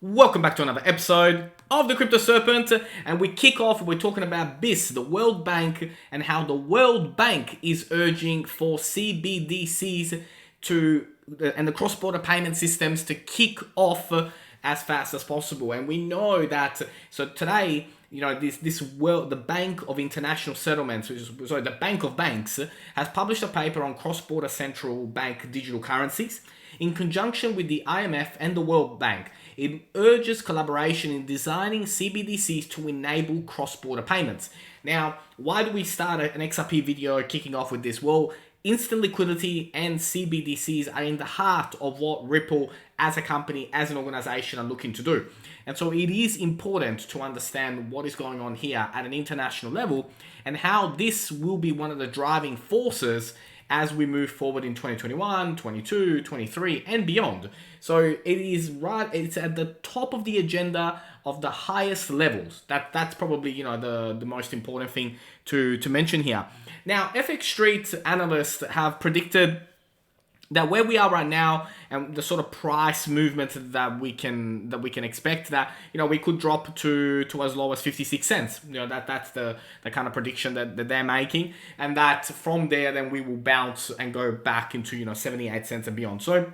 Welcome back to another episode of the Crypto Serpent, and we kick off. We're talking about BIS, the World Bank, and how the World Bank is urging for CBDCs and the cross-border payment systems to kick off as fast as possible. And we know that. So today, the Bank of International Settlements, the Bank of Banks, has published a paper on cross-border central bank digital currencies in conjunction with the IMF and the World Bank. It urges collaboration in designing CBDCs to enable cross-border payments. Now, why do we start an XRP video kicking off with this? Well, instant liquidity and CBDCs are in the heart of what Ripple as a company, as an organization, are looking to do. And so it is important to understand what is going on here at an international level and how this will be one of the driving forces as we move forward in 2021, 22, 23, and beyond. So it's at the top of the agenda of the highest levels. That's probably, the most important thing to mention here. Now, FX Street analysts have predicted that where we are right now and the sort of price movement that we can expect, that we could drop to as low as 56 cents. That's the kind of prediction that they're making, and that from there then we will bounce and go back into 78 cents and beyond. So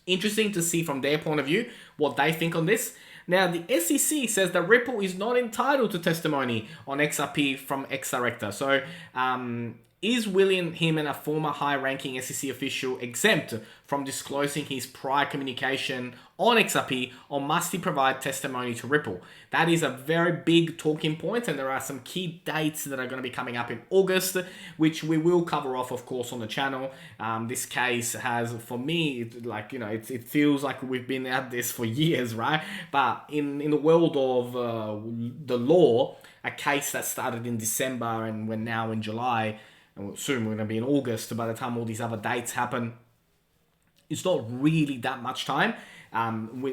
interesting to see from their point of view what they think on this. Now, the SEC says that Ripple is not entitled to testimony on XRP from ex-director. So, is William Heeman, a former high-ranking SEC official, exempt from disclosing his prior communication on XRP, or must he provide testimony to Ripple? That is a very big talking point, and there are some key dates that are going to be coming up in August, which we will cover off, of course, on the channel. This case has, for me, it feels like we've been at this for years, right? But in the world of the law, a case that started in December and we're now in July, and soon we're going to be in August by the time all these other dates happen, it's not really that much time,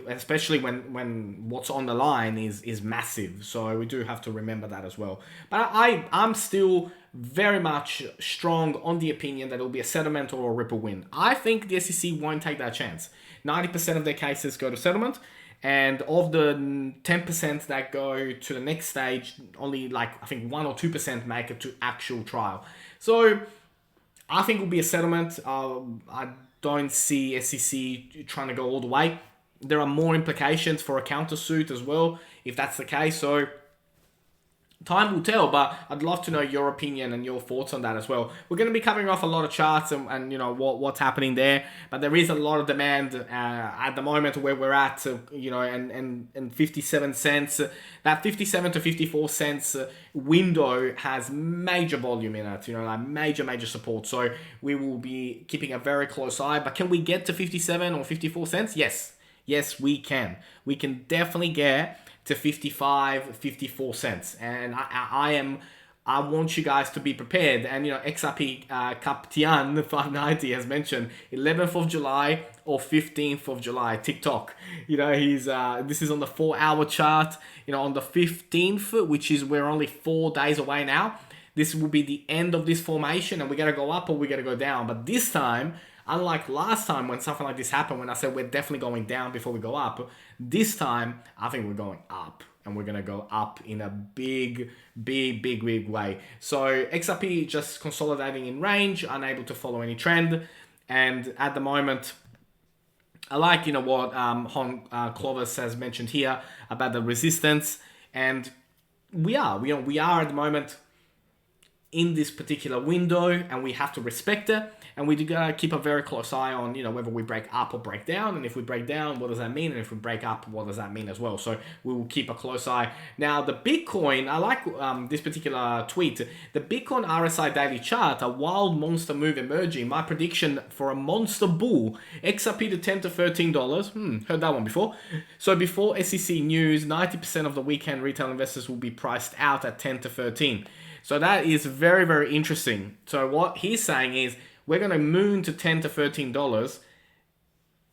especially when what's on the line is massive. So we do have to remember that as well. But I'm still very much strong on the opinion that it'll be a settlement or a Ripple win. I think the SEC won't take that chance. 90% of their cases go to settlement, and of the 10% that go to the next stage, only I think 1 or 2% make it to actual trial. So I think it will be a settlement. I don't see SEC trying to go all the way. There are more implications for a countersuit as well, if that's the case. So time will tell, but I'd love to know your opinion and your thoughts on that as well. We're going to be covering off a lot of charts and what's happening there, but there is a lot of demand at the moment where we're at, and 57 cents, that 57 to 54 cents window has major volume in it, major support. So we will be keeping a very close eye, but can we get to 57 or 54 cents? Yes, we can. We can definitely get to 55, 54 cents. And I want you guys to be prepared. And, XRP Kaptian 590 has mentioned 11th of July or 15th of July, TikTok. This is on the 4-hour chart. On the 15th, which is we're only 4 days away now, this will be the end of this formation, and we got to go up or we got to go down. But this time, unlike last time when something like this happened, when I said we're definitely going down before we go up, this time I think we're going up, and we're going to go up in a big way. So XRP just consolidating in range, unable to follow any trend. And at the moment, I like, what Clovis has mentioned here about the resistance. And we are at the moment in this particular window, and we have to respect it, and we do gotta keep a very close eye on whether we break up or break down, and if we break down, what does that mean, and if we break up, what does that mean as well. So we will keep a close eye. Now the Bitcoin, I like this particular tweet, the Bitcoin RSI daily chart, a wild monster move emerging. My prediction for a monster bull, XRP to $10 to $13. Heard that one before. So before SEC news, 90% of the weekend retail investors will be priced out at 10 to 13. So that is very, very interesting. So what he's saying is we're going to moon to $10 to $13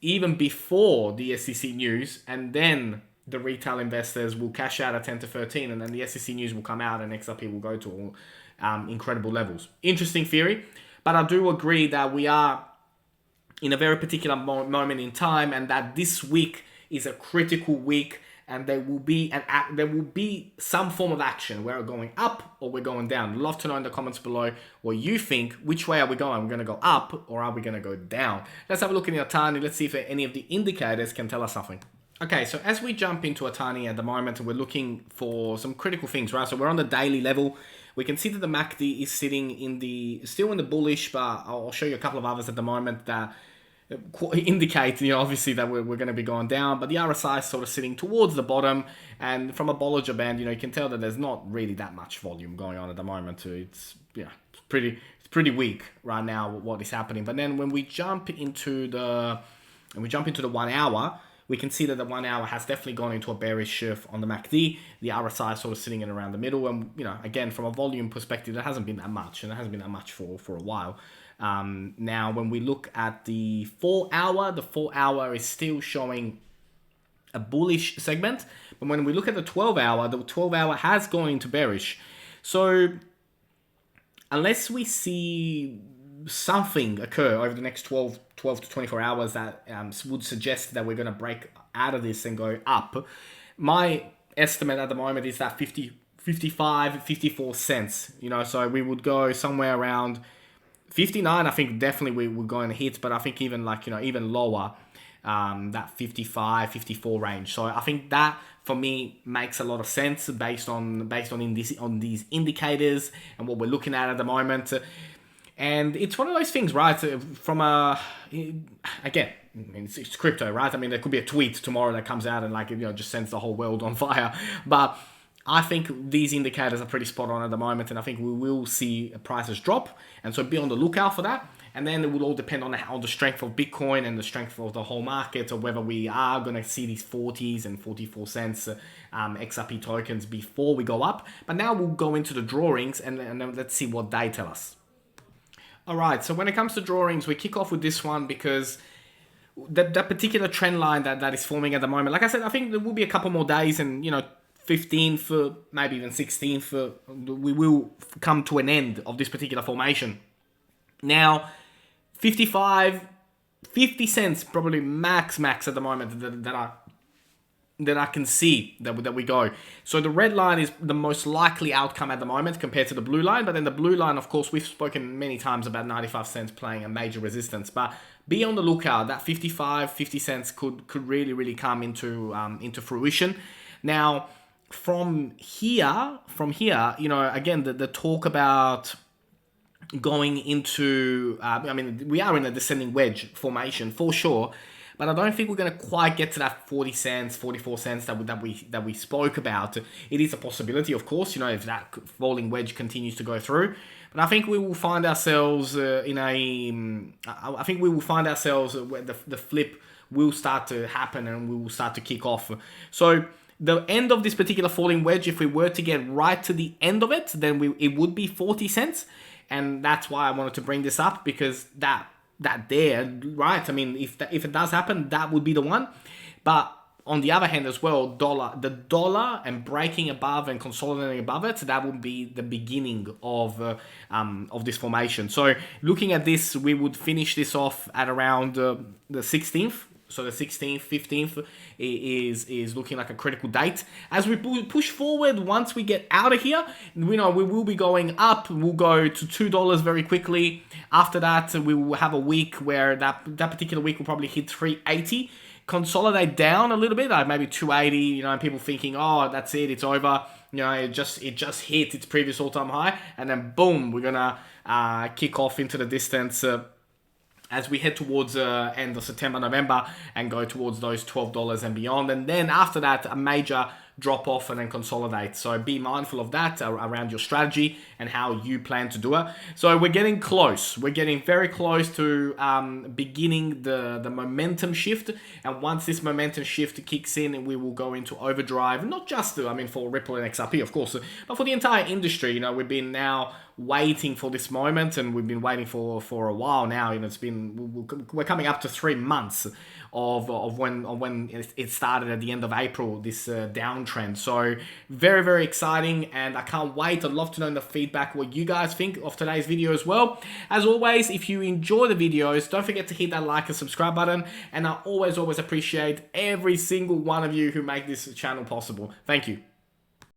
even before the SEC news, and then the retail investors will cash out at 10 to 13, and then the SEC news will come out and XRP will go to incredible levels. Interesting theory, but I do agree that we are in a very particular moment in time, and that this week is a critical week, and there will be some form of action. We're going up or we're going down. Love to know in the comments below what you think. Which way are we going? We're going to go up or are we going to go down? Let's have a look in the Atani. Let's see if any of the indicators can tell us something. Okay, so as we jump into Atani at the moment, we're looking for some critical things, right? So we're on the daily level. We can see that the MACD is sitting still in the bullish, but I'll show you a couple of others at the moment that indicate, obviously that we're going to be going down, but the RSI is sort of sitting towards the bottom, and from a Bollinger Band, you can tell that there's not really that much volume going on at the moment. It's pretty weak right now what is happening. But then when we jump into the 1 hour, we can see that the 1 hour has definitely gone into a bearish shift on the MACD. The RSI is sort of sitting in around the middle, and again, from a volume perspective, there hasn't been that much, and there hasn't been that much for a while. Now, when we look at the 4 hour, the 4 hour is still showing a bullish segment. But when we look at the 12 hour, the 12 hour has gone into bearish. So unless we see something occur over the next 12 to 24 hours that would suggest that we're going to break out of this and go up, my estimate at the moment is that 55, 54 cents, so we would go somewhere around 59. I think definitely we're going to hit, but I think even even lower, that 55, 54 range. So I think that for me makes a lot of sense based on these indicators and what we're looking at the moment. And it's one of those things, right? Again, it's crypto, right? I mean, there could be a tweet tomorrow that comes out and just sends the whole world on fire. But I think these indicators are pretty spot on at the moment, and I think we will see prices drop, and so be on the lookout for that. And then it will all depend on the strength of Bitcoin and the strength of the whole market, or whether we are going to see these 40s and 44 cents XRP tokens before we go up. But now we'll go into the drawings, and then let's see what they tell us. All right, so when it comes to drawings, we kick off with this one because that particular trend line that is forming at the moment, like I said, I think there will be a couple more days, and 15th, maybe even 16th, we will come to an end of this particular formation. Now, 50 cents probably max at the moment that I can see that we go. So the red line is the most likely outcome at the moment compared to the blue line. But then the blue line, of course, we've spoken many times about 95 cents playing a major resistance. But be on the lookout. That 50 cents could really come into fruition. Now, from here, again, the talk about going into, we are in a descending wedge formation for sure, but I don't think we're going to quite get to that 40 cents, 44 cents that we spoke about. It is a possibility, of course, if that falling wedge continues to go through. But I think we will find ourselves where the flip will start to happen and we will start to kick off. So the end of this particular falling wedge, if we were to get right to the end of it, then it would be 40 cents. And that's why I wanted to bring this up, because that there, right? I mean, if it does happen, that would be the one. But on the other hand as well, the dollar and breaking above and consolidating above it, that would be the beginning of this formation. So looking at this, we would finish this off at around the 16th. So the 16th, 15th is looking like a critical date. As we push forward, once we get out of here, we will be going up. We'll go to $2 very quickly. After that, we will have a week where that particular week will probably hit 380. Consolidate down a little bit, like maybe 280, and people thinking, oh, that's it, it's over. It just hit its previous all-time high, and then boom, we're gonna kick off into the distance as we head towards end of September, November, and go towards those $12 and beyond. And then after that, a major drop off and then consolidate. So be mindful of that around your strategy and how you plan to do it. So we're getting close. We're getting very close to beginning the momentum shift. And once this momentum shift kicks in, we will go into overdrive. Not just for Ripple and XRP, of course, but for the entire industry. We've been now waiting for this moment, and we've been waiting for a while now. We're coming up to 3 months of when it started at the end of April, this downtrend. So very exciting, and I can't wait. I'd love to know in the feedback what you guys think of today's video as well. As always, if you enjoy the videos, don't forget to hit that like and subscribe button, and I always appreciate every single one of you who make this channel possible. Thank you.